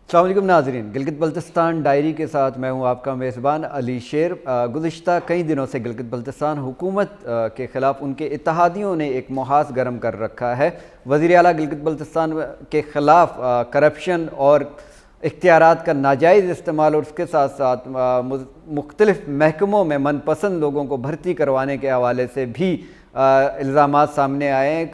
السلام علیکم ناظرین، گلگت بلتستان ڈائری کے ساتھ میں ہوں آپ کا میزبان علی شیر۔ گزشتہ کئی دنوں سے گلگت بلتستان حکومت کے خلاف ان کے اتحادیوں نے ایک محاذ گرم کر رکھا ہے۔ وزیر اعلیٰ گلگت بلتستان کے خلاف کرپشن اور اختیارات کا ناجائز استعمال اور اس کے ساتھ ساتھ مختلف محکموں میں من پسند لوگوں کو بھرتی کروانے کے حوالے سے بھی الزامات سامنے آئے ہیں۔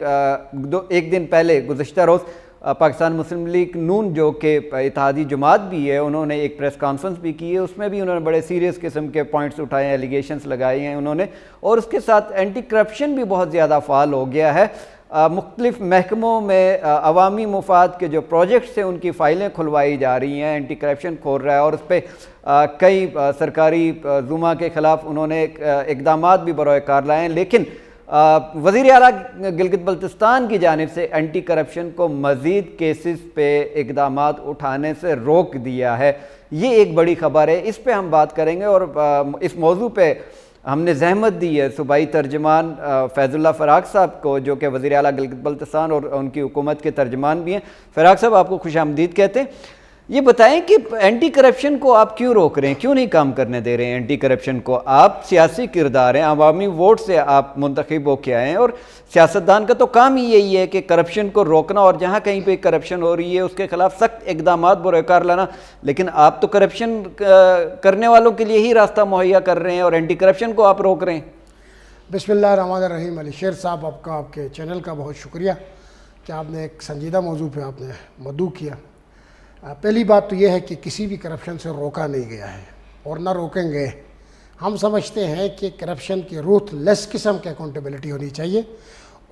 ایک دن پہلے گزشتہ روز پاکستان مسلم لیگ نون جو کہ اتحادی جماعت بھی ہے، انہوں نے ایک پریس کانفرنس بھی کی ہے، اس میں بھی انہوں نے بڑے سیریس قسم کے پوائنٹس اٹھائے ہیں، ایلیگیشنز لگائی ہیں انہوں نے، اور اس کے ساتھ اینٹی کرپشن بھی بہت زیادہ فعال ہو گیا ہے۔ مختلف محکموں میں عوامی مفاد کے جو پروجیکٹس ہیں ان کی فائلیں کھلوائی جا رہی ہیں، اینٹی کرپشن کھول رہا ہے، اور اس پہ کئی سرکاری زوما کے خلاف انہوں نے اقدامات بھی بروئے کار لائے ہیں، لیکن وزیر اعلیٰ گلگت بلتستان کی جانب سے اینٹی کرپشن کو مزید کیسز پہ اقدامات اٹھانے سے روک دیا ہے۔ یہ ایک بڑی خبر ہے، اس پہ ہم بات کریں گے، اور اس موضوع پہ ہم نے زحمت دی ہے صوبائی ترجمان فیض اللہ فراق صاحب کو، جو کہ وزیر اعلیٰ گلگت بلتستان اور ان کی حکومت کے ترجمان بھی ہیں۔ فراق صاحب، آپ کو خوش آمدید کہتے ہیں۔ یہ بتائیں کہ اینٹی کرپشن کو آپ کیوں روک رہے ہیں، کیوں نہیں کام کرنے دے رہے ہیں اینٹی کرپشن کو؟ آپ سیاسی کردار ہیں، عوامی ووٹ سے آپ منتخب ہو کے آئے ہیں، اور سیاستدان کا تو کام ہی یہی ہے کہ کرپشن کو روکنا، اور جہاں کہیں پہ کرپشن ہو رہی ہے اس کے خلاف سخت اقدامات بروئے کار لانا، لیکن آپ تو کرپشن کرنے والوں کے لیے ہی راستہ مہیا کر رہے ہیں اور اینٹی کرپشن کو آپ روک رہے ہیں۔ بسم اللہ الرحمن الرحیم۔ علی شیر صاحب، آپ کے چینل کا بہت شکریہ کہ آپ نے ایک سنجیدہ موضوع پہ آپ نے مدعو کیا۔ پہلی بات تو یہ ہے کہ کسی بھی کرپشن سے روکا نہیں گیا ہے اور نہ روکیں گے۔ ہم سمجھتے ہیں کہ کرپشن کی روتھ لیس قسم کی اکاؤنٹیبلٹی ہونی چاہیے،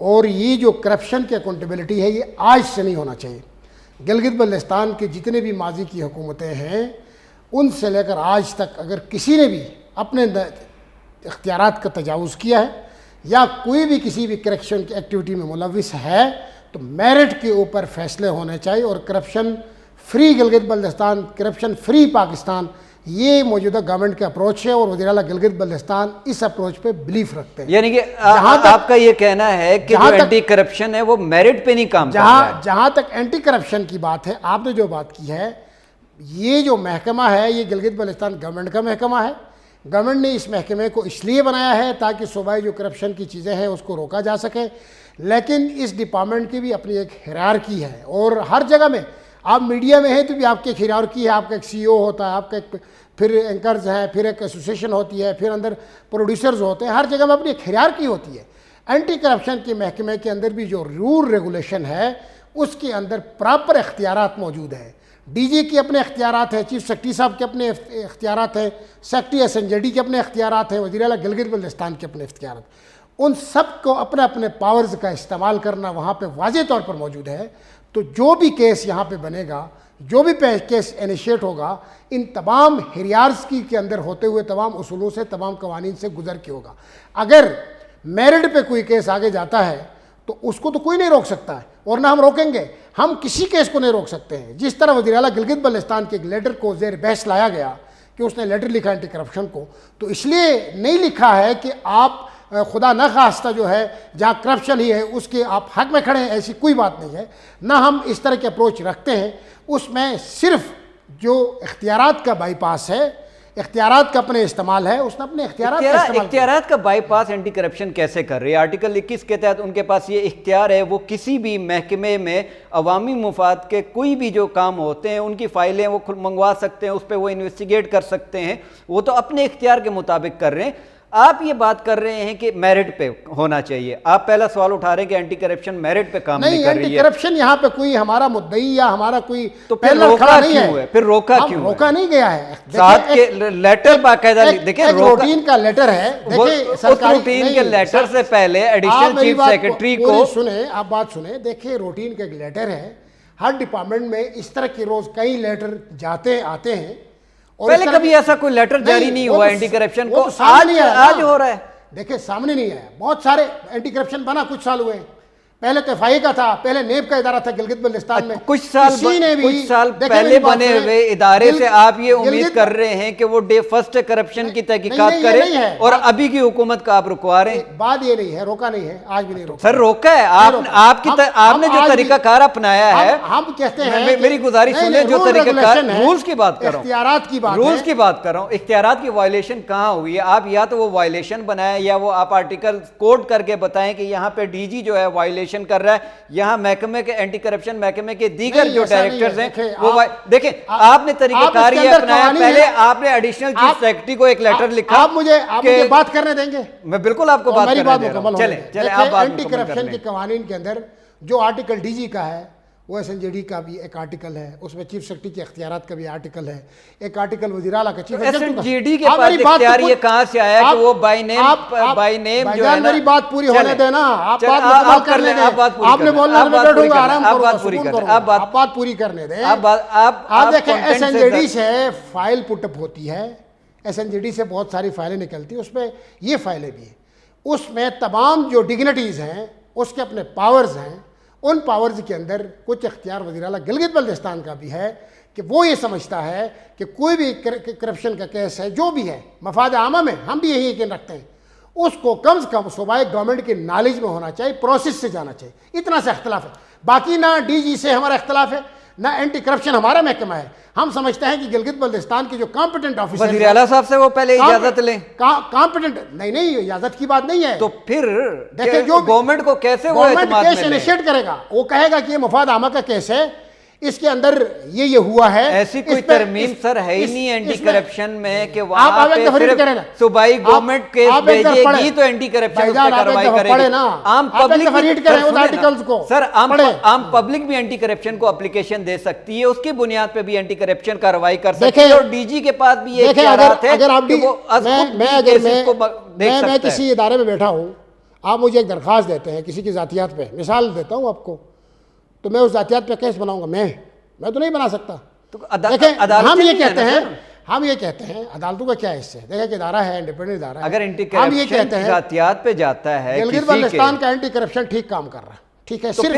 اور یہ جو کرپشن کی اکاؤنٹیبلٹی ہے یہ آج سے نہیں ہونا چاہیے۔ گلگت بلتستان کے جتنے بھی ماضی کی حکومتیں ہیں ان سے لے کر آج تک اگر کسی نے بھی اپنے اختیارات کا تجاوز کیا ہے یا کوئی بھی کسی بھی کرپشن کی ایکٹیویٹی میں ملوث ہے تو میرٹ کے اوپر فیصلے ہونے چاہیے، اور corruption free Gilgit Baltistan, corruption free Pakistan, یہ موجودہ گورنمنٹ کا اپروچ ہے، اور وزیر اعلیٰ گلگت بلتستان اس اپروچ پہ بلیف رکھتے ہیں۔ یعنی کہ آپ کا یہ کہنا ہے کہ جو اینٹی کرپشن ہے وہ میرٹ پہ نہیں کام کر رہا ہے۔ جہاں تک اینٹی کرپشن کی بات ہے، آپ نے جو بات کی ہے، یہ جو محکمہ ہے یہ گلگت بلتستان گورنمنٹ کا محکمہ ہے۔ گورنمنٹ نے اس محکمے کو اس لیے بنایا ہے تاکہ صوبائی جو کرپشن کی چیزیں ہیں اس کو روکا جا سکے، لیکن اس ڈپارٹمنٹ کی بھی اپنی ایک ہیرارکی ہے، اور ہر جگہ میں آپ میڈیا میں ہیں تو بھی آپ کی ایک ہیرارکی ہے، آپ کا ایک سی او ہوتا ہے، آپ کا ایک پھر اینکرز ہیں، پھر ایک ایسوسیشن ہوتی ہے، پھر اندر پروڈیوسرز ہوتے ہیں، ہر جگہ میں اپنی ایک ہیرارکی ہوتی ہے۔ اینٹی کرپشن کے محکمے کے اندر بھی جو رول ریگولیشن ہے اس کے اندر پراپر اختیارات موجود ہیں۔ ڈی جی کے اپنے اختیارات ہیں، چیف سیکرٹری صاحب کے اپنے اختیارات ہیں، secretary S N J D کے اپنے اختیارات ہیں، وزیر اعلیٰ گلگت بلتستان کے اپنے اختیارات، ان سب کو اپنے اپنے پاورز کا استعمال کرنا وہاں پہ واضح طور پر موجود ہے۔ تو جو بھی کیس یہاں پہ بنے گا، جو بھی کیس انیشیٹ ہوگا، ان تمام ہیرارکی کے اندر ہوتے ہوئے تمام اصولوں سے، تمام قوانین سے گزر کے ہوگا۔ اگر میرٹ پہ کوئی کیس آگے جاتا ہے تو اس کو تو کوئی نہیں روک سکتا ہے، اور نہ ہم روکیں گے۔ ہم کسی کیس کو نہیں روک سکتے ہیں۔ جس طرح وزیر اعلیٰ گلگت بلتستان کے ایک لیٹر کو زیر بحث لایا گیا کہ اس نے لیٹر لکھا اینٹی کرپشن کو، تو اس لیے نہیں لکھا ہے کہ آپ خدا نہ خواستہ جو ہے جہاں کرپشن ہی ہے اس کے آپ حق میں کھڑے ہیں، ایسی کوئی بات نہیں ہے۔ نہ ہم اس طرح کے اپروچ رکھتے ہیں۔ اس میں صرف جو اختیارات کا بائی پاس ہے، اختیارات کا اپنے استعمال ہے، اس نے اپنے اختیارات کا بائی پاس اینٹی کرپشن کیسے کر رہی ہے؟ آرٹیکل 21 کے تحت ان کے پاس یہ اختیار ہے، وہ کسی بھی محکمے میں عوامی مفاد کے کوئی بھی جو کام ہوتے ہیں ان کی فائلیں وہ منگوا سکتے ہیں، اس پہ وہ انویسٹیگیٹ کر سکتے ہیں، وہ تو اپنے اختیار کے مطابق کر رہے ہیں۔ آپ یہ بات کر رہے ہیں کہ میرٹ پہ ہونا چاہیے۔ آپ پہلا سوال اٹھا رہے ہیں کہ اینٹی کرپشن میرٹ پہ کام نہیں کر رہی ہے۔ اینٹی کرپشن یہاں پہ کوئی ہمارا مدعی یا ہمارا کوئی تو پھر روکا کیوں ہے؟ پھر روکا کیوں ہے؟ روکا نہیں گیا ہے۔ ساتھ کے لیٹر باقاعدہ دیکھیں، روٹین کا لیٹر ہے، اس روٹین کے لیٹر سے پہلے ایڈیشنل چیف سیکرٹری کو سنیں، آپ بات سنیں، دیکھیں روٹین کا ایک لیٹر ہے۔ ہر ڈپارٹمنٹ میں اس طرح کے روز کئی لیٹر جاتے آتے ہیں، پہلے کبھی ایسا کوئی لیٹر جاری نہیں ہوا اینٹی کرپشن کو، آج ہو رہا ہے۔ دیکھیں سامنے نہیں آیا، بہت سارے اینٹی کرپشن بنا کچھ سال ہوئے ہیں، پہلے تو FI کا تھا، پہلے نیب کا ادارہ تھا گلگت بلتستان میں. کچھ سال پہلے بنے ہوئے ادارے سے آپ یہ امید کر رہے ہیں کہ وہ ڈے فرسٹ کرپشن کی تحقیقات کرے اور ابھی کی حکومت کا آپ رکوا رہے ہیں؟ بات یہ نہیں ہے، روکا نہیں ہے، آج بھی نہیں روکا. سر روکا ہے آپ نے جو طریقہ کار اپنایا ہے. ہم کہتے ہیں میری گزارش سنیں، جو طریقہ کار رولز کی بات کر رہا ہوں، اختیارات کی بات، رولز کی بات کر رہا ہوں. اختیارات کی وائلیشن کہاں ہوئی ہے؟ آپ یا تو وہ وائلیشن بنائیں یا وہ آپ آرٹیکل کوڈ کر کے بتائیں کہ یہاں پہ DG جو ہے وائلیشن کر رہا ہے، یہاں محکمے کے اینٹی کرپشن محکمے کے دیگر جو ڈائریکٹرز ہیں وہ دیکھیں. آپ نے طریقہ کار یہ اپنایا، پہلے آپ نے ایڈیشنل چیف سیکرٹری کو ایک لیٹر لکھا. آپ مجھے بات کرنے دیں گے؟ میں بالکل آپ کو بات کرنے دے رہا ہوں. چلیں آپ بات اینٹی کرپشن کے قوانین کے اندر جو آرٹیکل DG کا ہے وہ SNJD کا بھی ایک آرٹیکل ہے، اس میں چیف سیکرٹری کے اختیارات کا بھی آرٹیکل ہے، ایک آرٹیکل وزیر اعلیٰ کا چیف SNJD کے پاس اختیار یہ کہاں سے آیا کہ وہ بائی نیم جو ہے نا. میری بات پوری ہونے دینا، آپ بات کر لیں. آپ نے بولنا میں بیٹھوں گا، آرام کرو، آپ بات پوری کرنے دیں. آپ دیکھیں SNJD سے فائل پٹ اپ ہوتی ہے، SNJD سے بہت ساری فائلیں نکلتی ہیں، اس میں یہ فائلیں بھی ہیں، اس میں تمام جو ڈگنیٹیز ہیں اس کے اپنے پاورز ہیں. ان پاورز کے اندر کچھ اختیار وزیر اعلیٰ گلگت بلتستان کا بھی ہے کہ وہ یہ سمجھتا ہے کہ کوئی بھی کرپشن کا کیس ہے، جو بھی ہے مفاد عامہ میں، ہم بھی یہی یقین رکھتے ہیں، اس کو کم سے کم صوبائی گورنمنٹ کے نالج میں ہونا چاہیے، پروسیس سے جانا چاہیے. اتنا سا اختلاف ہے. باقی نہ DG سے ہمارا اختلاف ہے، نہ اینٹی کرپشن ہمارا محکمہ ہے. ہم سمجھتے ہیں کہ گلگت بلتستان کے جو کمپیٹنٹ آفیسر، وزیر اعلیٰ صاحب سے وہ پہلے اجازت لیں. کمپیٹنٹ نہیں، اجازت کی بات نہیں ہے. تو پھر دیکھیں جو گورنمنٹ کو کیسے وہ اعتماد کیس انیشیٹ کرے گا، وہ کہے گا کہ یہ مفاد عامہ کا کیس ہے، اس کے اندر یہ ہوا ہے. ایسی کوئی ترمیم سر ہے ہی نہیں اینٹی کرپشن میں کہ وہاں پہ صرف صوبائی گورنمنٹ کیس بھیجے گی تو اینٹی کرپشن پہ کارروائی کرے گی. عام پبلک سر عام پبلک بھی اینٹی کرپشن کو اپلیکیشن دے سکتی ہے، اس کی بنیاد پہ بھی اینٹی کرپشن کارروائی کر سکتی ہے. اور DG کے پاس بھی یہ اختیارات ہے کہ وہ میں کسی ادارے میں بیٹھا ہوں، آپ مجھے ایک درخواست دیتے ہیں کسی کی ذاتیات پہ، مثال دیتا ہوں آپ کو، تو میں اس ذاتیات پہ کیس بناؤں گا؟ میں تو نہیں بنا سکتا. ہم یہ کہتے ہیں عدالتوں کا کیا حصہ ہے؟ دیکھیں کہ ادارہ ہے، انڈیپینڈنٹ ادارہ ہے. اگر اینٹی کرپشن ذاتیات پہ جاتا ہے، گلگت بلتستان کا اینٹی کرپشن ٹھیک کام کر رہا ہے، ٹھیک ہے، صرف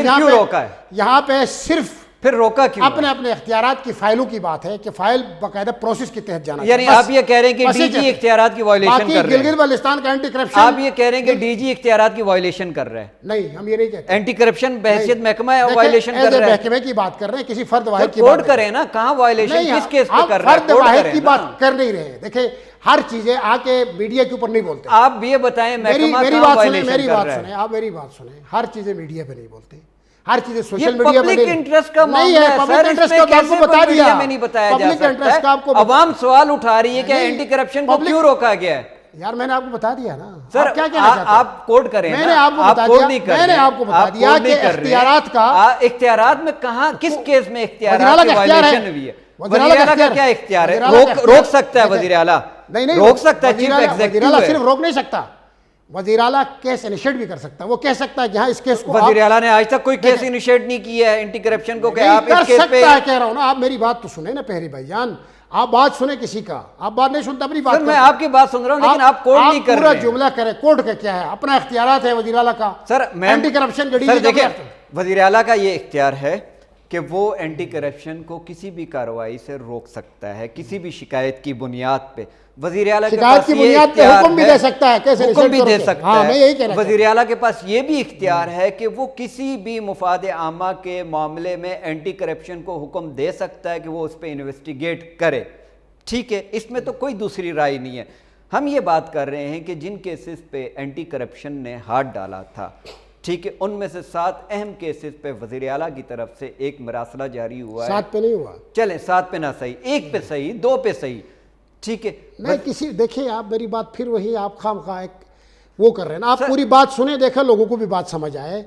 یہاں پہ صرف پھر روکا کیوں؟ اپنے اختیارات کی فائلوں کی بات ہے کہ فائل باقاعدہ پروسیس کے تحت جانا. یعنی آپ یہ کہہ رہے ہیں کہ DG اختیارات کی وائلیشن کر رہے ہیں. گلگت بلتستان کا اینٹی کرپشن، آپ یہ کہہ رہے ہیں کہ DG اختیارات کی وائلیشن کر رہے ہیں؟ نہیں، ہم یہ نہیں کہتے. اینٹی کرپشن بحیثیت محکمہ وائلیشن کر رہا ہے. محکمے کی بات کر رہے ہیں، کسی فرد واحد کی کوڈ کریں نا، کہاں وائلیشن کس کیس پہ کر رہے ہیں؟ فرد واحد کی بات کر نہیں رہے. دیکھیں ہر چیزیں آ کے میڈیا کے اوپر نہیں بولتے. آپ یہ بتائیں محکمہ کہاں وائلیشن کر رہا ہے؟ آپ میری بات سنیں، ہر چیزیں میڈیا پہ نہیں بولتے، ہر چیزیں سوشل میڈیا پہ پبلک انٹرسٹ کا معاملہ ہے سر، اس میں کیسے میڈیا میں نہیں بتایا جا سکتا ہے؟ عوام سوال اٹھا رہی ہے کہ اینٹی کرپشن کو کیوں روکا گیا ہے؟ یار میں نے آپ کو بتا دیا نا سر. کیا کہنا چاہتے ہیں؟ آپ کوڈ کریں. میں نے آپ کو بتا دیا، میں نے آپ کو بتا دیا کہ اختیارات کا، اختیارات میں کہاں کس کیس میں اختیارات کی وائلیشن ہوئی ہے؟ وزیر اعلیٰ کا کیا اختیار ہے؟ روک سکتا ہے وزیر اعلیٰ؟ نہیں، روک سکتا ہے چیف ایگزیکٹو. وزیر اعلیٰ صرف روک نہیں سکتا، وزیر اعلیٰ کیس انیشیٹ بھی کر سکتا ہے. وہ کہہ سکتا ہے کہ ہاں اس کیس کو، وزیر اعلیٰ نے آج تک کوئی کیس انیشیٹ نہیں کیا ہے اینٹی کرپشن کو کہ آپ اس کیس پہ. کہہ رہا ہوں نا، آپ میری بات تو سنیں نا پہری بھائی جان، آپ بات سنیں کسی کا، آپ بات نہیں سنتے اپنی بات. میں آپ کی بات سن رہا ہوں لیکن آپ کوڈ نہیں کر رہے. پورا جملہ کریں، کوڈ کا کیا ہے؟ اپنا اختیارات ہے وزیر اعلیٰ کا. سر اینٹی کرپشن دیکھیں وزیر اعلیٰ کا یہ اختیار ہے کہ وہ اینٹی کرپشن کو کسی بھی کارروائی سے روک سکتا ہے، کسی بھی شکایت کی بنیاد پہ. وزیر اعلیٰ کے پاس یہ اختیار حکم بھی دے سکتا ہے، حکم بھی دے سکتا ہے. وزیر اعلیٰ کے پاس یہ بھی اختیار ہے کہ وہ کسی بھی مفاد عامہ کے معاملے میں اینٹی کرپشن کو حکم دے سکتا ہے کہ وہ اس پہ انویسٹیگیٹ کرے. ٹھیک ہے، اس میں تو کوئی دوسری رائے نہیں ہے. ہم یہ بات کر رہے ہیں کہ جن کیسز پہ اینٹی کرپشن نے ہاتھ ڈالا تھا، ٹھیک ہے، ان میں سے 7 اہم کیسز پہ وزیر اعلیٰ کی طرف سے ایک مراسلہ جاری ہوا ہے. 7 پہ نہیں ہوا، چلیں 7 پہ نہ صحیح، 1 پہ صحیح، 2 پہ صحیح، ٹھیک ہے. نہیں کسی، دیکھیں آپ میری بات پھر وہی آپ خام خواہ ایک وہ کر رہے ہیں نا. آپ پوری بات سنیں، دیکھیں لوگوں کو بھی بات سمجھ آئے.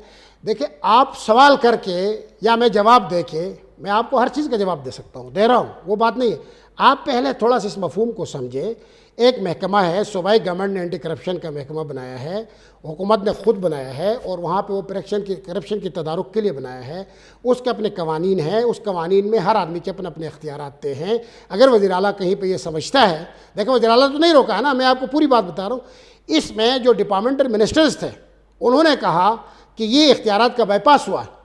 دیکھیں آپ سوال کر کے یا میں جواب دے کے، میں آپ کو ہر چیز کا جواب دے سکتا ہوں، دے رہا ہوں، وہ بات نہیں ہے. آپ پہلے تھوڑا سا اس مفہوم کو سمجھیں. ایک محکمہ ہے، صوبائی گورنمنٹ نے اینٹی کرپشن کا محکمہ بنایا ہے، حکومت نے خود بنایا ہے، اور وہاں پہ وہ کرپشن کی تدارک کے لیے بنایا ہے. اس کے اپنے قوانین ہیں، اس قوانین میں ہر آدمی کے اپنے اختیارات طے ہیں. اگر وزیر اعلیٰ کہیں پہ یہ سمجھتا ہے، دیکھیں وزیر اعلیٰ تو نہیں روکا ہے نا، میں آپ کو پوری بات بتا رہا ہوں. اس میں جو ڈپارٹمنٹل منسٹرز تھے انہوں نے کہا کہ یہ اختیارات کا بائی پاس ہوا ہے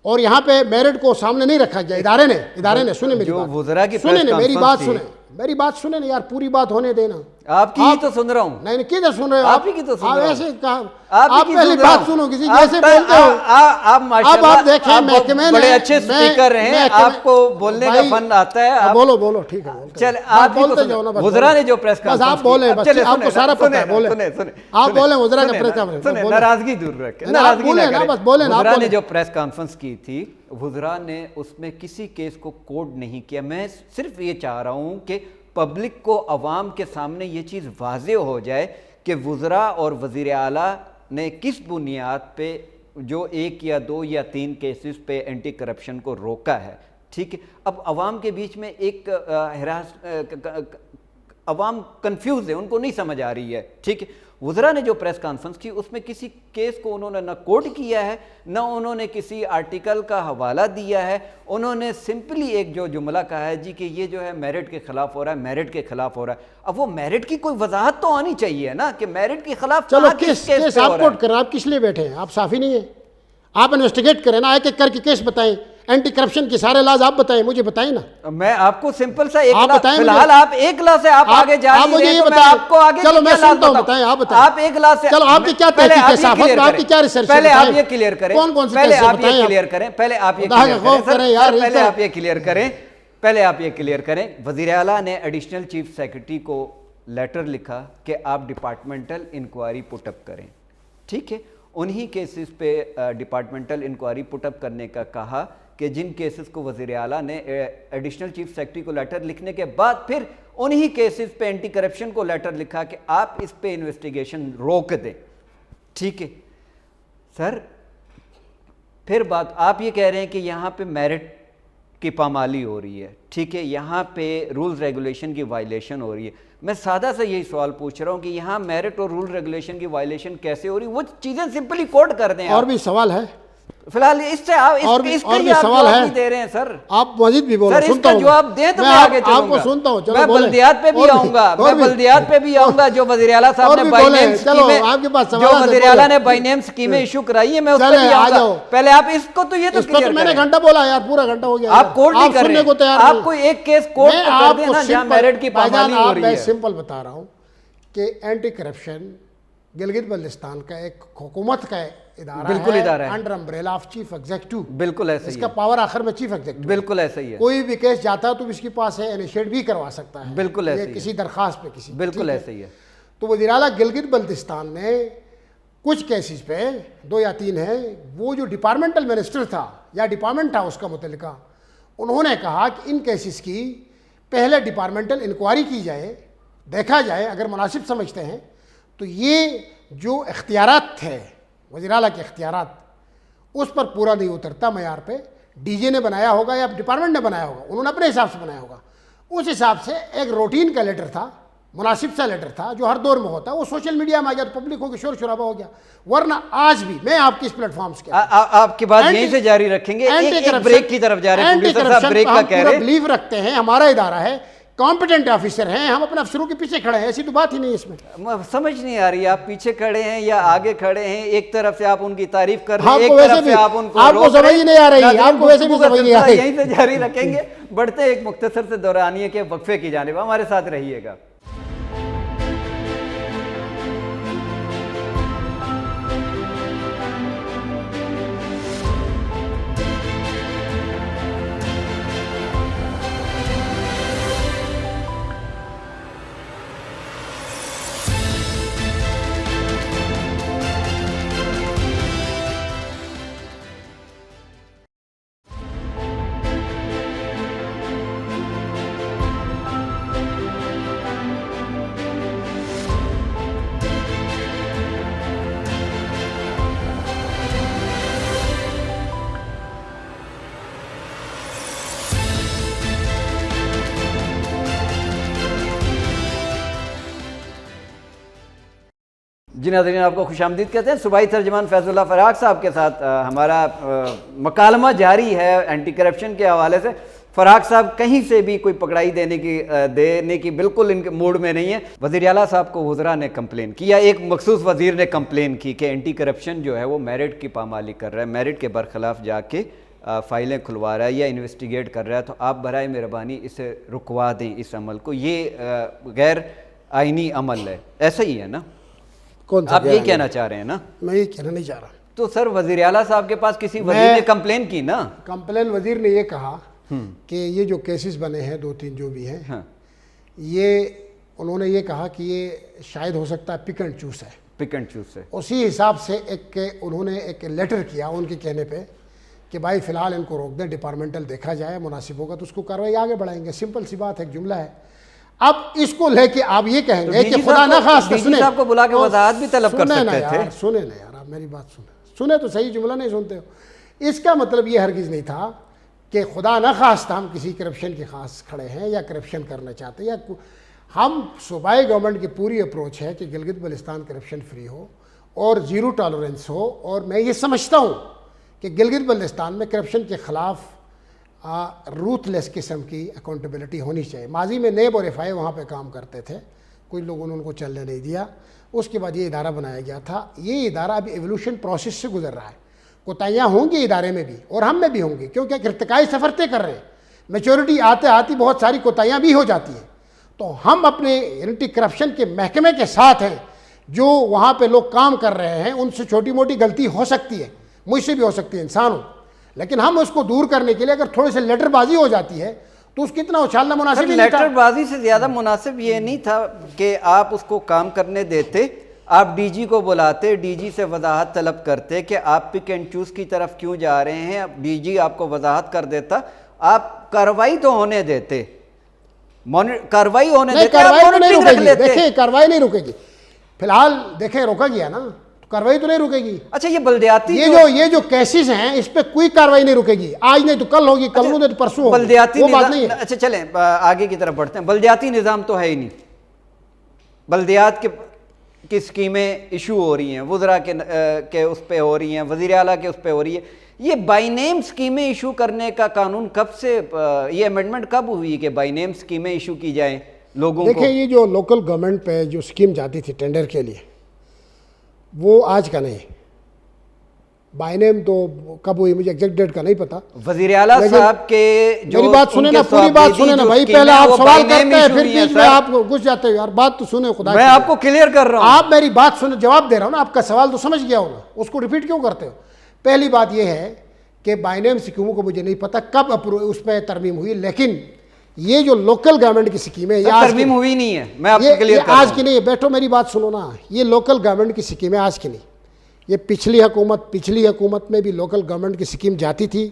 اور یہاں پہ میرٹ کو سامنے نہیں رکھا گیا ادارے نے سنیں میری بات، وزراء کی سنیں میری بات سنیں نا یار، پوری بات ہونے دینا. آپ کی ہی تو سن رہا ہوں. نہیں کدھر سن رہے ہو آپ ہی کی تو سن رہا ہوں. ایسے کہا آپ پہلی بات سنو، کسی جیسے بولتے ہو. آپ ماشاءاللہ آپ دیکھیں محکمے نے بڑے اچھے سپیکر ہیں، آپ کو بولنے کا فن آتا ہے. بولو ٹھیک ہے. چل آپ بولتے جاؤ نا. وزراء نے جو پریس کانفرنس آپ بولیں، آپ کو سارا پتہ ہے، بولیں آپ بولیں. وزراء کا پریس کانفرنس ناراضگی دور رکھیں، ناراضگی نہ کریں. وزراء نے جو پریس کانفرنس کی تھی، وزراء نے اس میں کسی کیس کو کوٹ نہیں کیا. میں صرف یہ چاہ رہا ہوں کہ پبلک کو، عوام کے سامنے یہ چیز واضح ہو جائے کہ وزراء اور وزیر اعلیٰ نے کس بنیاد پہ جو 1 یا 2 یا 3 کیسز پہ اینٹی کرپشن کو روکا ہے. ٹھیک ہے، اب عوام کے بیچ میں ایک عوام کنفیوز ہے، ان کو نہیں سمجھ آ رہی ہے. ٹھیک ہے، وزراء نے جو پریس کانفرنس کی اس میں کسی کیس کو انہوں نے نہ کوٹ کیا ہے، نہ انہوں نے کسی آرٹیکل کا حوالہ دیا ہے. انہوں نے سمپلی ایک جو جملہ کہا ہے جی کہ یہ جو ہے میرٹ کے خلاف ہو رہا ہے، میرٹ کے خلاف ہو رہا ہے. اب وہ میرٹ کی کوئی وضاحت تو آنی چاہیے نا کہ میرٹ کے خلاف چلو کیس آپ کوٹ کریں. آپ کس لیے بیٹھے ہیں؟ آپ صافی نہیں ہیں. آپ انویسٹیگیٹ کریں نا، ایک ایک کر کے کیس بتائیں. اینٹی کرپشن کے سارے لاز آپ بتائیں، مجھے بتائیں نا. میں آپ کو سمپل سا ایک بتائیں. فی الحال آپ ایک لا سے آپ آگے جا رہے ہیں تو میں آپ کو آگے چلو میں سنتا ہوں، بتائیں. آپ بتائیں. آپ ایک لا سے چلو آپ کی کیا تحقیق ہے صحافت میں؟ آپ کی کیا ریسرچ ہے؟ پہلے آپ یہ کلیئر کریں. کون کون سی پہلے آپ یہ کلیئر کریں. پہلے آپ یہ کلیئر کریں. پہلے آپ یہ کلیئر کریں. وزیر اعلیٰ نے ایڈیشنل چیف سیکرٹری کو لیٹر لکھا کہ آپ ڈپارٹمنٹل انکوائری پٹ اپ کریں. ٹھیک ہے، انہی کیسز پہ ڈپارٹمنٹل انکوائری پٹ اپ کرنے کا کہا کہ جن کیسز کو وزیر اعلیٰ نے ایڈیشنل چیف سیکرٹری کو لیٹر لکھنے کے بعد پھر انہی کیسز پہ اینٹی کرپشن کو لیٹر لکھا کہ آپ اس پہ انویسٹیگیشن روک دیں. ٹھیک ہے سر، پھر بات آپ یہ کہہ رہے ہیں کہ یہاں پہ میرٹ کی پامالی ہو رہی ہے. ٹھیک ہے، یہاں پہ رولز ریگولیشن کی وائلیشن ہو رہی ہے. میں سادہ سے یہی سوال پوچھ رہا ہوں کہ یہاں میرٹ اور رول ریگولیشن کی وائلیشن کیسے ہو رہی ہے؟ وہ چیزیں سمپلی کوٹ کر دیں. اور بھی سوال ہے فی الحال اس سے آپ سوال ہے دے رہے ہیں سر. آپ مزید بھی بولو. سر اس کا جواب دیں تو میں آگے چلوں گا. سنتا ہوں. میں بلدیات پہ بھی آؤں گا. میں بلدیات پہ بھی آؤں گا. جو وزیر اعلیٰ صاحب نے بائی نیم اسکیمیں، جو وزیر اعلیٰ نے بائی نیم اسکیمیں ایشو کرائی ہیں، میں اس پہ بھی آؤں گا. پہلے آپ اس کو تو یہ تو کلیئر کریں. میں نے گھنٹہ بولا یار، پورا گھنٹہ ہو گیا. آپ کوٹ نہیں کر رہے ہیں. آپ کوئی ایک کیس کوٹ کر دیں نا جہاں میرٹ کی پامالی ہو رہی ہے. میں سمپل بتا رہا ہوں کہ اینٹی کرپشن گلگت بلتستان کا ایک حکومت کا ادارہ ہے، under umbrella of chief executive. بالکل ایسا ہی ہے. اس کا پاور آخر میں چیف ایگزیکٹو. بالکل ایسا ہی ہے. کوئی بھی کیس جاتا ہے تو اس کے پاس ہے، انیشیٹ بھی کروا سکتا ہے. بالکل ایسا ہی ہے. کسی درخواست پہ کسی. بالکل ایسا ہی ہے. تو وزیر اعلیٰ گلگت بلتستان نے کچھ کیسز پہ 2 یا 3 ہیں، وہ جو ڈپارٹمنٹل منسٹر تھا یا ڈپارٹمنٹ تھا اس کا متعلقہ، انہوں نے کہا کہ ان کیسز کی پہلے ڈپارٹمنٹل انکوائری کی جائے، دیکھا جائے، اگر مناسب سمجھتے ہیں تو یہ جو اختیارات تھے وزیر اعلیٰ کے اختیارات، اس پر پورا نہیں اترتا معیار پہ. ڈی جی نے بنایا ہوگا یا ڈپارٹمنٹ نے بنایا ہوگا، انہوں نے اپنے حساب سے بنایا ہوگا. اس حساب سے ایک روٹین کا لیٹر تھا، مناسب سا لیٹر تھا جو ہر دور میں ہوتا ہے. وہ سوشل میڈیا میں آ گیا تو پبلک ہو کے شور شرابہ ہو گیا. ورنہ آج بھی میں آپ کی اس پلیٹ فارمس کے آپ کی بات یہیں سے جاری رکھیں گے. ایک بریک کی طرف جا رہے ہیں. اینٹی کرپشن بلیو رکھتے ہیں، ہمارا ادارہ ہے، کمپیٹنٹ آفیسر ہیں، ہم اپنے افسروں کے پیچھے کھڑے ہیں. ایسی تو بات ہی نہیں اس میں. سمجھ نہیں آ رہی آپ پیچھے کھڑے ہیں یا آگے کھڑے ہیں. ایک طرف سے آپ ان کی تعریف کر رہے ہیں، ایک طرف سے آپ ان کو آپ کو سمجھ نہیں آ رہی. آپ کو ویسے بھی سمجھ نہیں آ رہی. یہیں سے جاری رکھیں گے. بڑھتے ایک مختصر سے دورانیے کے وقفے کی جانب. ہمارے ساتھ رہیے گا. جی ناظرین، آپ کو خوش آمدید کہتے ہیں. صوبائی ترجمان فیض اللہ فراق صاحب کے ساتھ ہمارا مکالمہ جاری ہے اینٹی کرپشن کے حوالے سے. فراق صاحب کہیں سے بھی کوئی پکڑائی دینے کی بالکل ان کے موڈ میں نہیں ہے. وزیر اعلیٰ صاحب کو وزراء نے کمپلین کیا, ایک مخصوص وزیر نے کمپلین کی کہ اینٹی کرپشن جو ہے وہ میرٹ کی پامالی کر رہا ہے, میرٹ کے برخلاف جا کے فائلیں کھلوا رہا ہے یا انویسٹیگیٹ کر رہا ہے, تو آپ برائے مہربانی اسے رکوا دیں اس عمل کو, یہ غیر آئینی عمل ہے. ایسا ہی ہے نا, آپ یہی کہنا چاہ رہے ہیں نا؟ میں یہ کہنا نہیں چاہ رہا. تو سر وزیر اعلیٰ صاحب کے پاس کسی وزیر نے کمپلین کی نا؟ کمپلین وزیر نے یہ کہا کہ یہ جو کیسز بنے ہیں 2-3 جو بھی ہیں, یہ انہوں نے یہ کہا کہ یہ شاید ہو سکتا ہے پک اینڈ چوز ہے. پک اینڈ چوز ہے. اسی حساب سے انہوں نے ایک لیٹر کیا ان کے کہنے پہ کہ بھائی فی الحال ان کو روک دیں, ڈپارٹمنٹل دیکھا جائے, مناسب ہوگا تو اس کو کارروائی آگے بڑھائیں گے. سمپل سی بات ہے, ایک جملہ ہے. اب اس کو لے کے آپ یہ کہیں گے کہ خدا نہ خواستہ سنیں, صاحب کو بلا کے وضاحت بھی طلب کر سکتے تھے. سنیں نا یار, آپ میری بات سنیں تو صحیح, جملہ نہیں سنتے ہو. اس کا مطلب یہ ہرگز نہیں تھا کہ خدا نہ خواستہ ہم کسی کرپشن کے خاص کھڑے ہیں یا کرپشن کرنا چاہتے ہیں, یا ہم صوبائی گورنمنٹ کی پوری اپروچ ہے کہ گلگت بلتستان کرپشن فری ہو اور زیرو ٹالرنس ہو. اور میں یہ سمجھتا ہوں کہ گلگت بلتستان میں کرپشن کے خلاف روتھ لیس قسم کی اکاؤنٹیبلٹی ہونی چاہیے. ماضی میں نیب اور ایف آئی وہاں پہ کام کرتے تھے, کچھ لوگوں نے ان کو چلنے نہیں دیا, اس کے بعد یہ ادارہ بنایا گیا تھا. یہ ادارہ ابھی ایولیوشن پروسیس سے گزر رہا ہے. کوتاہیاں ہوں گی ادارے میں بھی اور ہم میں بھی ہوں گی, کیونکہ ارتقائی سفر طے کر رہے ہیں. میچورٹی آتے آتی بہت ساری کوتاہیاں بھی ہو جاتی ہیں. تو ہم اپنے اینٹی کرپشن کے محکمے کے ساتھ ہیں. جو وہاں پہ لوگ کام کر رہے ہیں ان سے چھوٹی موٹی غلطی ہو سکتی ہے, مجھ سے بھی ہو سکتی ہے, انسان ہوں, لیکن ہم اس کو دور کرنے کے لیے اگر تھوڑے سے لیٹر بازی ہو جاتی ہے تو اس کی اتنا اچھالنا مناسب نہیں تھا. لیٹر بازی سے زیادہ مناسب یہ نہیں تھا کہ آپ اس کو کام کرنے دیتے, آپ ڈی جی کو بلاتے, ڈی جی سے وضاحت طلب کرتے کہ آپ پک اینڈ چوز کی طرف کیوں جا رہے ہیں. ڈی جی آپ کو وضاحت کر دیتا, آپ کارروائی تو ہونے دیتے, کارروائی ہونے دیتے. دیکھیں کارروائی نہیں رکے گی فی الحال, دیکھیں روکا گیا نا, کارروائی تو نہیں رکے گی. اچھا یہ بلدیاتی یہ جو کیسز ہیں اس پہ کوئی کارروائی نہیں رکے گی. آج نہیں تو کل ہوگی, کل نہیں تو پرسوں ہوگی, بلدیاتی وہ بات نہیں ہے. اچھا چلیں آگے کی طرف بڑھتے ہیں. بلدیاتی نظام تو ہے ہی نہیں, بلدیات کی اسکیمیں ایشو ہو رہی ہیں, وزراء کے اس پہ ہو رہی ہیں, وزیر اعلیٰ کے اس پہ ہو رہی ہے. یہ بائی نیم اسکیمیں ایشو کرنے کا قانون کب سے, یہ امینڈمنٹ کب ہوئی کہ بائی نیم اسکیمیں ایشو کی جائیں لوگوں کو؟ دیکھیں یہ جو لوکل گورنمنٹ پہ جو اسکیم جاتی تھی ٹینڈر کے لیے وہ آج کا نہیں, بائی نیم تو کب ہوئی مجھے ایگزیکٹ ڈیٹ کا نہیں پتا. وزیر اعلیٰ صاحب کے جو میری بات سنیں نا, پوری بات سنیں نا بھائی, پہلے آپ سوال کرتے ہیں پھر بیچ میں آپ گھس جاتے ہو یار. بات تو سنیں, خدا میں آپ کو کلیئر کر رہا ہوں, آپ میری بات سنیں, جواب دے رہا ہوں نا. آپ کا سوال تو سمجھ گیا ہوگا, اس کو ریپیٹ کیوں کرتے ہو؟ پہلی بات یہ ہے کہ بائی نیم اسکیموں کو مجھے نہیں پتا کب اس پہ ترمیم ہوئی, لیکن یہ جو لوکل گورنمنٹ کی اسکیمیں ترمیم ہوئی نہیں ہے. میں آپ کو کلیئر کر رہا ہوں, آج کی نہیں ہے. بیٹھو میری بات سنو نا, یہ لوکل گورنمنٹ کی اسکیمیں آج کی نہیں, یہ پچھلی حکومت میں بھی لوکل گورنمنٹ کی اسکیم جاتی تھی,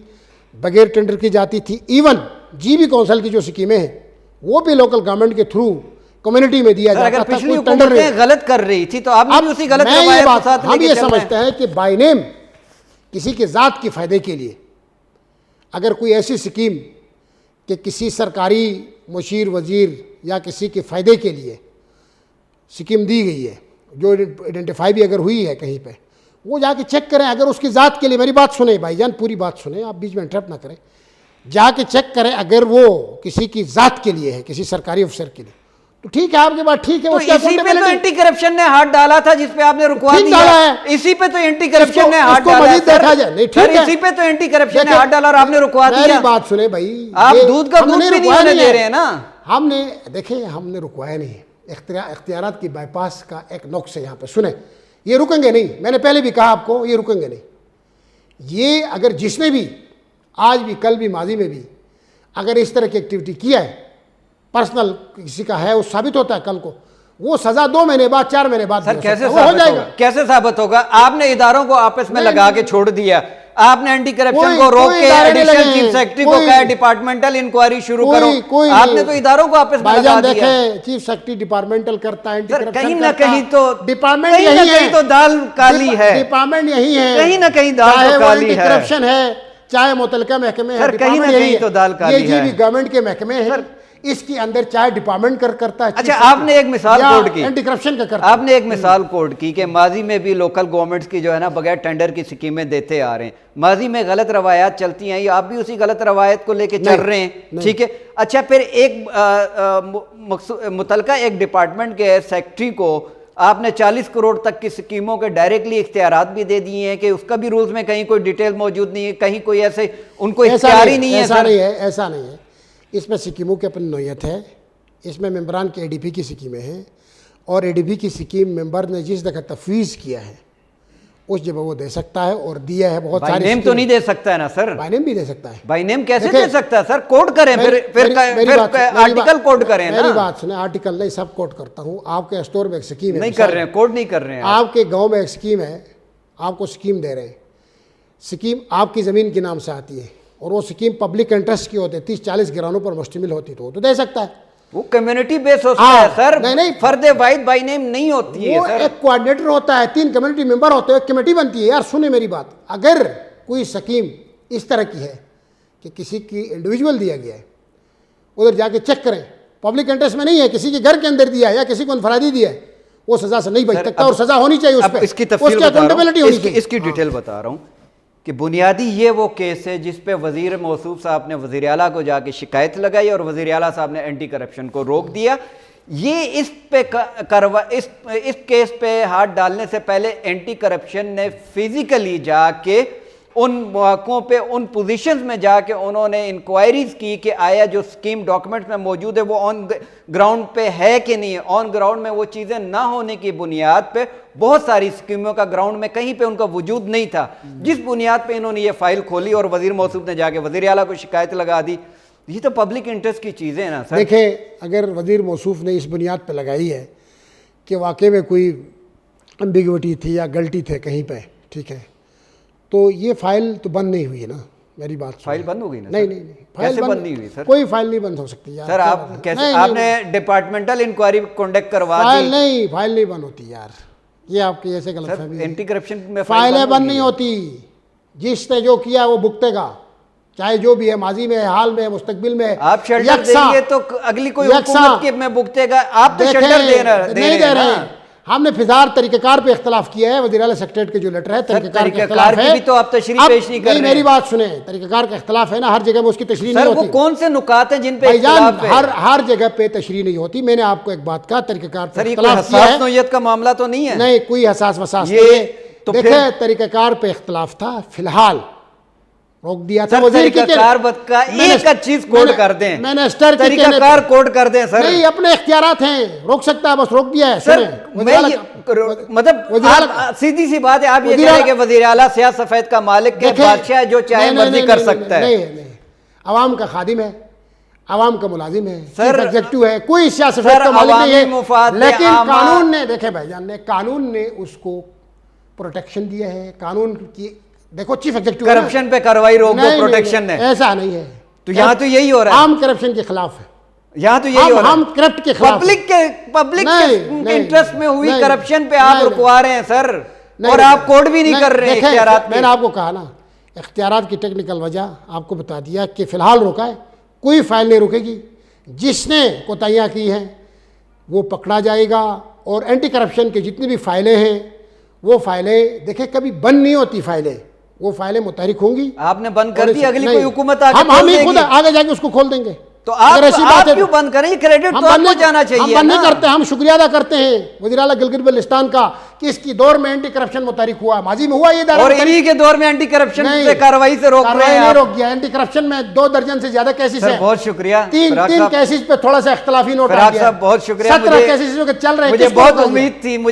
بغیر ٹینڈر کی جاتی تھی. ایون جی بی کونسل کی جو اسکیمیں ہیں وہ بھی لوکل گورنمنٹ کے تھرو کمیونٹی میں دیا جاتا تھا. پچھلی حکومتیں غلط کر رہی تھی تو آپ نے اسی غلط روایت کے ساتھ ہم یہ سمجھتے ہیں کہ بائی نیم کسی کے ذات کے فائدے کے لیے اگر کوئی ایسی اسکیم کہ کسی سرکاری مشیر وزیر یا کسی کے فائدے کے لیے اسکیم دی گئی ہے جو آئیڈینٹیفائی بھی اگر ہوئی ہے کہیں پہ, وہ جا کے چیک کریں. اگر اس کی ذات کے لیے, میری بات سنیں بھائی جان, پوری بات سنیں, آپ بیچ میں انٹرپٹ نہ کریں, جا کے چیک کریں. اگر وہ کسی کی ذات کے لیے ہے, کسی سرکاری افسر کے لیے, تو ٹھیک ہے, آپ کے بات ٹھیک ہے. اسی پہ تو اینٹی کرپشن نے ہاتھ ڈالا تھا جس پہ آپ نے رکوا دیا. اسی پہ تو اینٹی کرپشن نے ہاتھ ڈالا. دیکھا جائے نہیں, ٹھیک ہے, اسی پہ تو اینٹی کرپشن نے ہاتھ ڈالا اور آپ نے رکوا دیا. میری بات سنیں بھائی, آپ دودھ کا دودھ بھی نہیں ہونے دے رہے ہیں نا. ہم نے دیکھیں, ہم نے رکوایا نہیں. اختیارات کی بائی پاس کا ایک نقص ہے یہاں پہ. سنیں, یہ رکیں گے نہیں, میں نے پہلے بھی کہا آپ کو, یہ رکیں گے نہیں. یہ اگر جس نے بھی آج بھی, کل بھی, ماضی میں بھی اگر اس طرح کی ایکٹیویٹی کیا ہے, پرسنل کسی کا ہے, وہ ثابت ہوتا ہے کل کو, وہ سزا 2 مہینے بعد 4 مہینے بعد کیسے ثابت ہوگا؟ آپ نے اداروں کو آپس میں لگا کے چھوڑ دیا, آپ نے اینٹی کرپشن کو روک کے ایڈیشنل چیف سیکرٹری کو کہا ڈپارٹمنٹل انکوائری شروع کرو. آپ نے تو اداروں کو آپس میں لگا دیا. دیکھیں, چیف سیکرٹری ڈپارٹمنٹل کرتا ہے, کہیں نہ کہیں تو ڈپارٹمنٹ یہی ہے, تو دال کالی ہے, ڈپارٹمنٹ یہی ہے, کہیں نہ کہیں دال تو کالی ہے. کرپشن ہے, چاہے متعلقہ محکمے ہیں, کہیں نہ کہیں تو دال کالی ہے. یہ جی بھی گورنمنٹ کے محکمے ہیں. اس کے اندر چاہے ڈپارٹمنٹ کرتا ہے. اچھا آپ نے ایک مثال کوٹ کی, اینٹی کرپشن کا کرتا ہے. آپ نے ایک مثال کوٹ کی کہ ماضی میں بھی لوکل گورنمنٹس کی جو ہے نا بغیر ٹینڈر کی اسکیمیں دیتے آ رہے ہیں, ماضی میں غلط روایات چلتی ہیں, آپ بھی اسی غلط روایت کو لے کے چل رہے ہیں, ٹھیک ہے. اچھا پھر ایک متعلقہ ایک ڈپارٹمنٹ کے سیکٹری کو آپ نے 40 کروڑ تک کی اسکیموں کے ڈائریکٹلی اختیارات بھی دے دیے ہیں کہ اس کا بھی رولز میں کہیں کوئی ڈیٹیل موجود نہیں ہے, کہیں کوئی ایسے ان کو اختیار ہی نہیں ہے. ایسا نہیں ہے. اس میں اسکیموں کی اپنی نوعیت ہے, اس میں ممبران کے ADP کی اسکیمیں ہیں, اور ADP کی اسکیم ممبر نے جس جگہ تفویض کیا ہے اس جگہ وہ دے سکتا ہے, اور دیا ہے بہت سارے. بائی نیم تو نہیں دے سکتا ہے نا سر؟ بائی نیم بھی دے سکتا ہے. بائی نیم کیسے دے سکتا ہے سر؟ کوڈ کریں, پھر آرٹیکل کوڈ کریں نا. میری بات سنیں, آرٹیکل نہیں, سب کوڈ کرتا ہوں. آپ کے اسٹور میں ایک اسکیم ہے, نہیں کر رہے ہیں, کوڈ نہیں کر رہے ہیں. آپ کے گاؤں میں ایک اسکیم ہے, آپ کو اسکیم دے رہے ہیں, اسکیم آپ کی زمین کے نام سے آتی ہے, اور وہ اسکیم پبلک انٹرسٹ کی ہوتی ہے, 30-40 گرانوں پر مشتمل ہوتی, تو دے سکتا ہے. وہ کمیونٹی بیس ہوتا ہے سر, فرد واحد بائی نیم نہیں ہوتی ہے. وہ ایک کوآرڈینیٹر ہوتا ہے, 3 کمیونٹی ممبر ہوتے ہیں, ایک کمیٹی بنتی ہے. یار سنیں میری بات, اگر کوئی اسکیم اس طرح کی ہے کہ کسی کی انڈیویجول دیا گیا ہے, ادھر جا کے چیک کریں, پبلک انٹرسٹ میں نہیں ہے, کسی کے گھر کے اندر دیا ہے یا کسی کو انفرادی دیا ہے, وہ سزا سے نہیں بچ سکتا, اور سزا ہونی چاہیے اس پہ. اس کی تفصیل اس کی ڈیٹیل بتا رہا ہوں کہ بنیادی یہ وہ کیس ہے جس پہ وزیر موصوف صاحب نے وزیر اعلیٰ کو جا کے شکایت لگائی, اور وزیر اعلیٰ صاحب نے اینٹی کرپشن کو روک دیا. یہ اس کیس پہ ہاتھ ڈالنے سے پہلے اینٹی کرپشن نے فزیکلی جا کے ان مواقعوں پہ, ان پوزیشنز میں جا کے انہوں نے انکوائریز کی کہ آیا جو اسکیم ڈاکومنٹس میں موجود ہے وہ آن گراؤنڈ پہ ہے کہ نہیں ہے. آن گراؤنڈ میں وہ چیزیں نہ ہونے کی بنیاد پہ بہت ساری اسکیموں کا گراؤنڈ میں کہیں پہ ان کا وجود نہیں تھا, جس بنیاد پہ انہوں نے یہ فائل کھولی اور وزیر موصوف نے جا کے وزیر اعلیٰ کو شکایت لگا دی. یہ تو پبلک انٹرسٹ کی چیزیں ہیں نا سر. دیکھیں, اگر وزیر موصوف نے اس بنیاد پہ لگائی ہے کہ واقعے میں کوئی امبیگوٹی تھی یا غلطی تھے کہیں پہ, ٹھیک ہے, تو یہ فائل تو بند نہیں ہوئی نا. میری بات فائل بند ہو گئی نا؟ نہیں, فائل بند نہیں ہوئی سر. کوئی فائل نہیں بند ہو سکتی یار. سر آپ کیسے, آپ نے ڈپارٹمنٹل انکوائری کنڈکٹ کروا دی. فائل نہیں بند ہوتی یار, یہ آپ کی ایسے غلط فہمی ہے. اینٹی کرپشن میں فائلیں بند نہیں ہوتی, جس نے جو کیا وہ بھگتے گا, چاہے جو بھی ہے, ماضی میں, حال میں, مستقبل میں. آپ شیلٹر دیں گے تو اگلی کوئی حکومت کے میں بھگتے گا, آپ تو شیلٹر نہیں دے رہے ہیں. ہم نے فضار طریقہ کار پہ اختلاف کیا ہے, وزیر اعلیٰ سیکریٹریٹ کے جو لیٹر ہے طریقہ کار کی بھی تو آپ تشریح پیش نہیں کر رہے ہیں. میری بات سنیں, طریقہ کار کا اختلاف ہے نا, ہر جگہ میں اس کی تشریح نہیں ہوتی. وہ کون سے نکات ہیں جن پہ اختلاف ہے؟ ہر جگہ پہ تشریح نہیں ہوتی. میں نے آپ کو ایک بات کہا, طریقہ کار پہ اختلاف کیا ہے. حساس نوعیت کا معاملہ تو نہیں ہے, نہیں کوئی حساس وساس نہیں ہے. دیکھیں, طریقہ کار پہ اختلاف تھا, فی الحال روک دیا تھا. طریقہ کار کا ایک چیز کوڈ کر دیں, طریقہ کار کوڈ کر دیں سر. نہیں, اپنے اختیارات ہیں, روک سکتا ہے, بس روک دیا ہے. سر مطلب سیدھی سی بات ہے, آپ یہ کہہ رہے ہیں کہ وزیر اعلیٰ سیاہ سفید کا مالک ہے, بادشاہ جو چاہے مرضی کر سکتا ہے. نہیں, عوام کا خادم ہے, عوام کا ملازم ہے, چیف ایگزیکٹو ہے, کوئی سیاہ سفید کا مالک نہیں ہے. لیکن قانون نے, دیکھیں بھائی جان نے, قانون نے اس کو پروٹیکشن دیا ہے. قانون کی دیکھو, چیف ایگزیکٹو کرپشن پہ کارروائی روک دو, پروٹیکشن نے. ایسا نہیں ہے, تو یہاں تو یہی ہو رہا ہے, عام کرپشن کے خلاف ہے. یہاں تو یہی ہو رہا ہے, ہم کرپٹ کے خلاف, پبلک کے انٹرسٹ میں ہوئی کرپشن پہ آپ رکوا رہے ہیں سر, اور آپ کوڈ بھی نہیں کر رہے ہیں اختیارات. میں نے آپ کو کہا نا, اختیارات کی ٹیکنیکل وجہ آپ کو بتا دیا کہ فی الحال روکا ہے, کوئی فائل نہیں رکے گی. جس نے کوتاہیاں کی ہیں وہ پکڑا جائے گا, اور اینٹی کرپشن کے جتنی بھی فائلیں ہیں وہ فائلیں, دیکھیں کبھی بند نہیں ہوتی فائلیں, وہ فائلیں متحرک ہوں گی. آپ نے بند کر دی, اگلی کوئی حکومت ہم ہی خود آگے جا کے اس کو کھول دیں گے. تو آپ کیوں بند کریں؟ یہ کریڈٹ تو آپ کو جانا چاہیے. ہم بند نہیں کرتے, ہم شکریہ ادا کرتے ہیں وزیر اعلیٰ گلگت بلتستان کا کہ اس کی دور میں اینٹی کرپشن متحرک ہوا. ماضی میں ہوا یہ ادارہ, اور انہی کے دور میں اینٹی کرپشن سے کارروائی سے روک رہے ہیں. نہیں روک گیا, اینٹی کرپشن میں 2 درجن سے زیادہ کیسز ہیں. بہت شکریہ. 3 کیسز پہ تھوڑا سا اختلافی نوٹ آ گیا. صاحب بہت شکریہ. 17 کیسز جو چل رہے ہیں. مجھے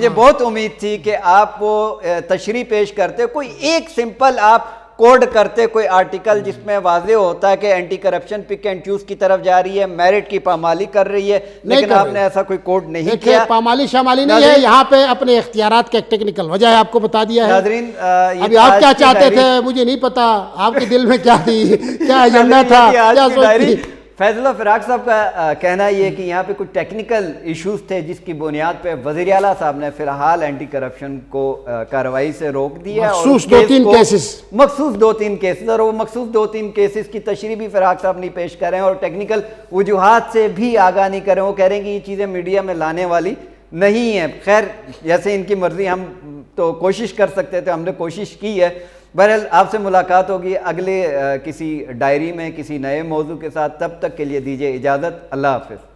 بہت امید تھی کہ آپ وہ تشریح پیش کرتے, کوئی ایک سمپل آپ کوڈ کرتے, کوئی آرٹیکل جس میں واضح ہوتا ہے کہ anti corruption pick and choose کی طرف جا رہی ہے, میرٹ کی پامالی کر رہی ہے, لیکن آپ نے ایسا کوئی کوڈ نہیں کیا. پامالی شمالی نہیں ہے, یہاں پہ اپنے اختیارات کا ایک ٹیکنیکل وجہ ہے, آپ کو بتا دیا ہے. ناظرین, ابھی آپ کیا چاہتے تھے مجھے نہیں پتا, آپ کے دل میں کیا تھی, کیا ایجنڈا تھا, کیا سوچ تھی. فیض اللہ فراق صاحب کا کہنا یہ ہے کہ یہاں پہ کچھ ٹیکنیکل ایشوز تھے جس کی بنیاد پہ وزیر اعلیٰ صاحب نے فی الحال اینٹی کرپشن کو کارروائی سے روک دیا، مخصوص دو تین کیسز اور وہ مخصوص 2-3 کیسز کی تشریح بھی فراق صاحب نہیں پیش کر رہے ہیں اور ٹیکنیکل وجوہات سے بھی آگاہ نہیں کر رہے ہیں۔ وہ کہہ رہے ہیں کہ یہ چیزیں میڈیا میں لانے والی نہیں ہیں۔ خیر جیسے ان کی مرضی، ہم تو کوشش کر سکتے تھے، ہم نے کوشش کی ہے۔ بہرحال آپ سے ملاقات ہوگی اگلے کسی ڈائری میں کسی نئے موضوع کے ساتھ، تب تک کے لیے دیجیے اجازت، اللہ حافظ۔